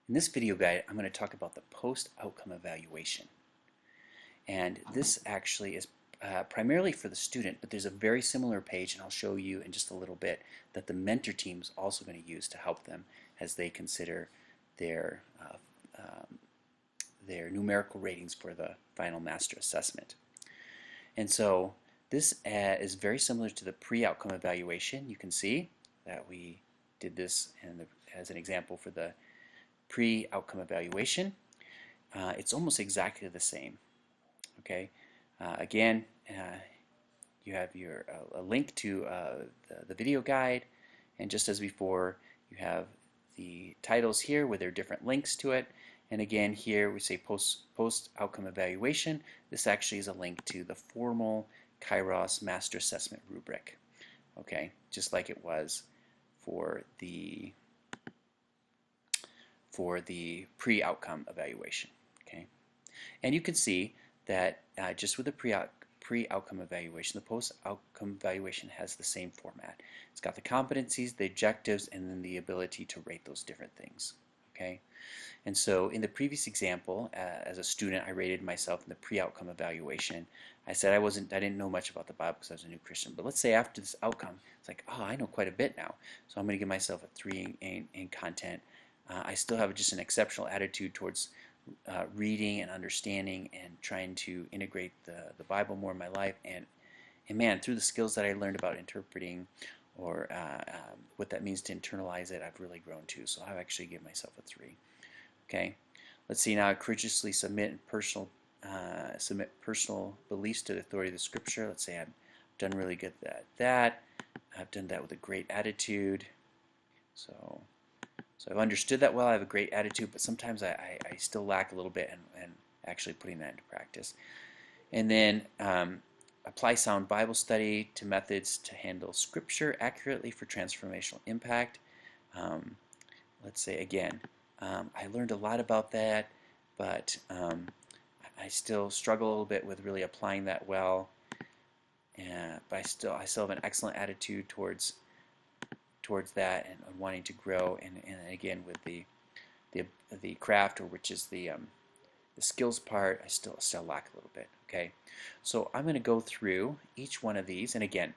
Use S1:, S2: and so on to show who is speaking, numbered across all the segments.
S1: In this video guide, I'm going to talk about the post-outcome evaluation. And this actually is primarily for the student, but there's a very similar page, and I'll show you in just a little bit, that the mentor team is also going to use to help them as they consider their, their numerical ratings for the final master assessment. And so this is very similar to the pre-outcome evaluation. You can see that we did this as an example for the pre-outcome evaluation. It's almost exactly the same. Okay. Again, you have your a link to the video guide, and just as before, you have the titles here with their different links to it. And again, here we say post-outcome evaluation. This actually is a link to the formal Kairos Master Assessment rubric. Okay, just like it was for the pre-outcome evaluation. Okay, and you can see that just with the pre-outcome evaluation, the post-outcome evaluation has the same format. It's got the competencies, the objectives, and then the ability to rate those different things. Okay, and so in the previous example, as a student, I rated myself in the pre-outcome evaluation. I said I didn't know much about the Bible because I was a new Christian. But let's say after this outcome, it's like, oh, I know quite a bit now. So I'm going to give myself a 3 in content. I still have just an exceptional attitude towards reading and understanding and trying to integrate the Bible more in my life. And man, through the skills that I learned about interpreting or what that means to internalize it, I've really grown too. So I've actually given myself a 3. Okay, let's see now. Courageously submit personal beliefs to the authority of the Scripture. Let's say I've done really good at that. I've done that with a great attitude. So I've understood that well. I have a great attitude, but sometimes I still lack a little bit in actually putting that into practice. And then apply sound Bible study to methods to handle Scripture accurately for transformational impact. Let's say again, I learned a lot about that, but I still struggle a little bit with really applying that well. But I still have an excellent attitude towards that and wanting to grow. And again, with the craft, or which is the skills part, I still lack a little bit. Okay, so I'm going to go through each one of these, and again,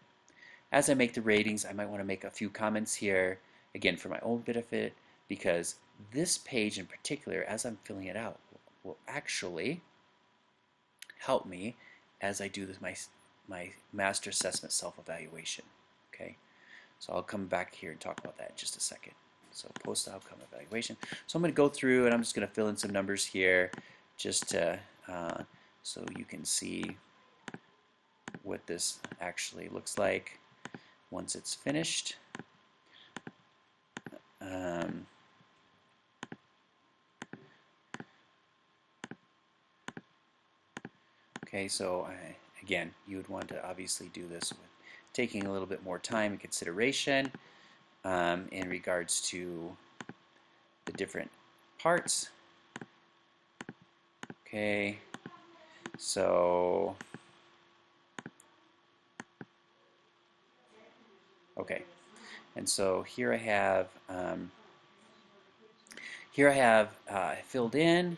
S1: as I make the ratings, I might want to make a few comments here, again for my own benefit, because this page in particular, as I'm filling it out, will actually help me as I do this, my master assessment self-evaluation. Okay, so I'll come back here and talk about that in just a second. So post-outcome evaluation. So I'm going to go through and I'm just going to fill in some numbers here just to so you can see what this actually looks like once it's finished. Okay, so again, you would want to obviously do this with taking a little bit more time and consideration in regards to the different parts. Okay, so and so here I have filled in.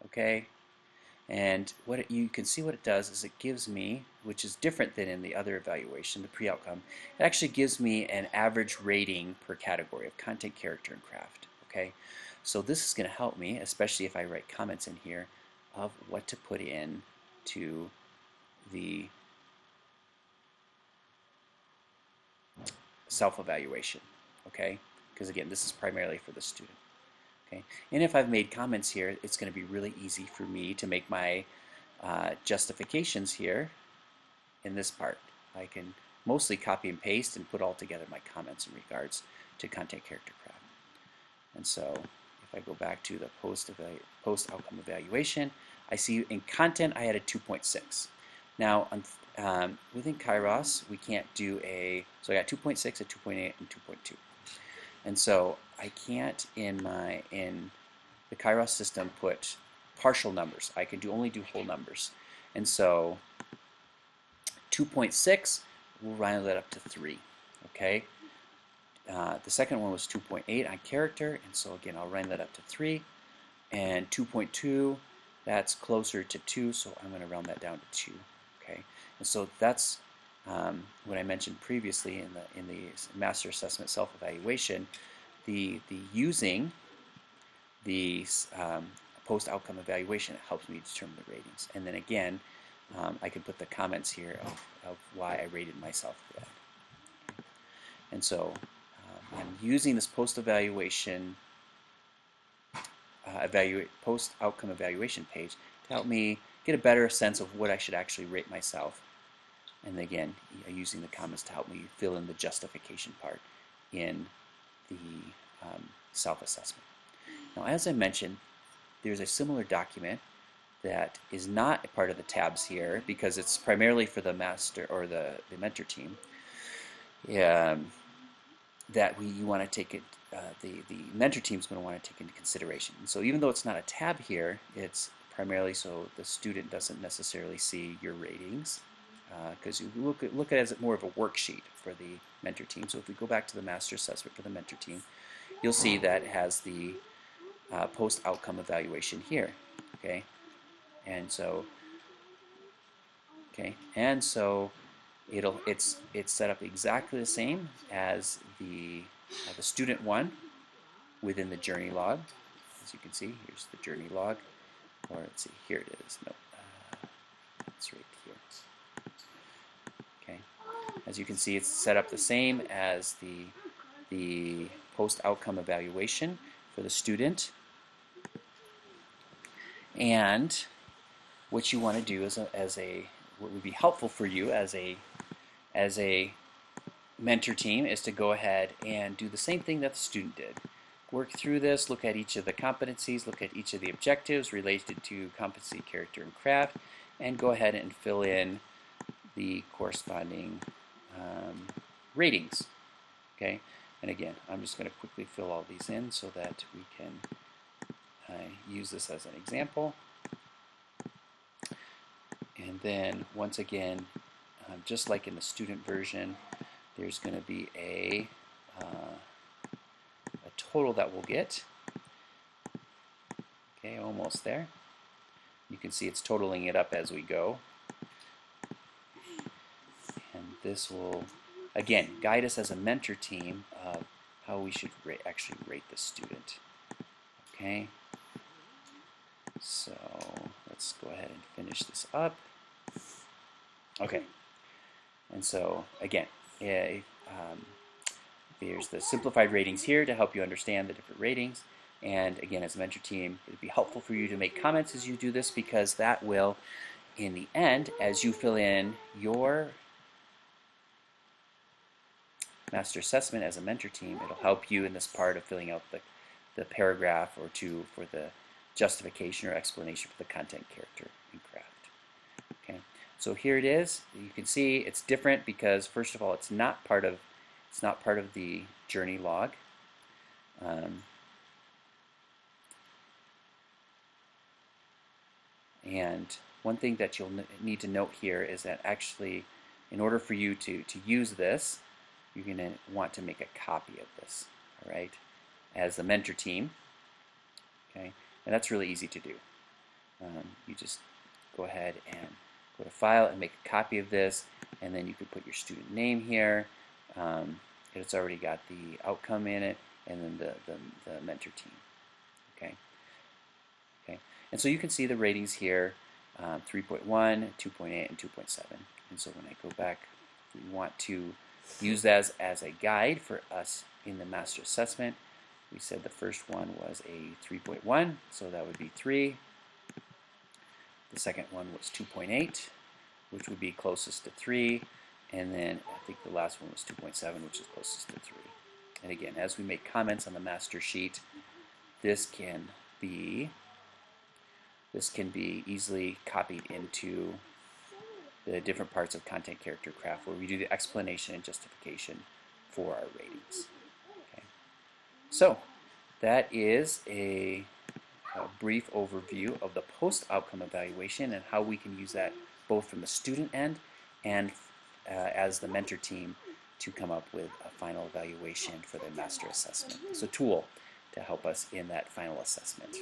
S1: Okay. And what you can see what it does is it gives me, which is different than in the other evaluation, the pre-outcome, it actually gives me an average rating per category of content, character, and craft. Okay, so this is going to help me, especially if I write comments in here, of what to put in to the self-evaluation. Okay, because again, this is primarily for the student. Okay. And if I've made comments here, it's going to be really easy for me to make my justifications here in this part. I can mostly copy and paste and put all together my comments in regards to content, character, craft. And so if I go back to the post-outcome evaluation, I see in content I had a 2.6. Now within Kairos we can't do so I got 2.6, a 2.8, and 2.2. And so I can't in the Kairos system put partial numbers. I can only do whole numbers. And so 2.6 we'll round that up to 3. Okay. The second one was 2.8 on character, and so again, I'll round that up to 3. And 2.2, that's closer to 2, so I'm going to round that down to 2. Okay, and so that's what I mentioned previously in the master assessment self-evaluation. The using the post-outcome evaluation helps me determine the ratings, and then again, I can put the comments here of why I rated myself for that. And so I'm using this post-evaluation post-outcome evaluation page to help me get a better sense of what I should actually rate myself. And again, using the comments to help me fill in the justification part in the self-assessment. Now, as I mentioned, there's a similar document that is not a part of the tabs here because it's primarily for the master or the mentor team. That you want to take it, the mentor team is going to want to take into consideration. And so even though it's not a tab here, it's primarily so the student doesn't necessarily see your ratings, because you look at it as more of a worksheet for the mentor team. So if we go back to the master assessment for the mentor team, you'll see that it has the post-outcome evaluation here. Okay, and so it's set up exactly the same as the student one within the journey log. As you can see, here's the journey log, or let's see, here it is. No, it's right here. Okay, as you can see, it's set up the same as the post-outcome evaluation for the student. And what you want to do what would be helpful for you as a mentor team is to go ahead and do the same thing that the student did. Work through this, look at each of the competencies, look at each of the objectives related to competency, character, and craft, and go ahead and fill in the corresponding ratings. Okay, and again, I'm just going to quickly fill all these in so that we can use this as an example. And then once again, just like in the student version, there's going to be a total that we'll get. Okay, almost there. You can see it's totaling it up as we go. And this will, again, guide us as a mentor team of how we should actually rate the student. Okay, so let's go ahead and finish this up. Okay, and so again, there's the simplified ratings here to help you understand the different ratings. And again, as a mentor team, it would be helpful for you to make comments as you do this, because that will, in the end, as you fill in your master assessment as a mentor team, it'll help you in this part of filling out the paragraph or two for the justification or explanation for the content, character, and craft. Okay, so here it is. You can see it's different because, first of all, it's not part of the journey log. And one thing that you'll need to note here is that actually, in order for you to use this, you're going to want to make a copy of this, all right, as the mentor team. Okay, and that's really easy to do. You just go ahead and go to File and make a copy of this, and then you could put your student name here. It's already got the outcome in it, and then the mentor team. Okay. Okay. And so you can see the ratings here: 3.1, 2.8, and 2.7. And so when I go back, we want to use that as a guide for us in the master assessment. We said the first one was a 3.1, so that would be 3. The second one was 2.8, which would be closest to 3. And then I think the last one was 2.7, which is closest to 3. And again, as we make comments on the master sheet, this can be easily copied into the different parts of content, character, craft, where we do the explanation and justification for our ratings. Okay. So that is a brief overview of the post-outcome evaluation and how we can use that both from the student end and as the mentor team to come up with a final evaluation for the master assessment. It's a tool to help us in that final assessment.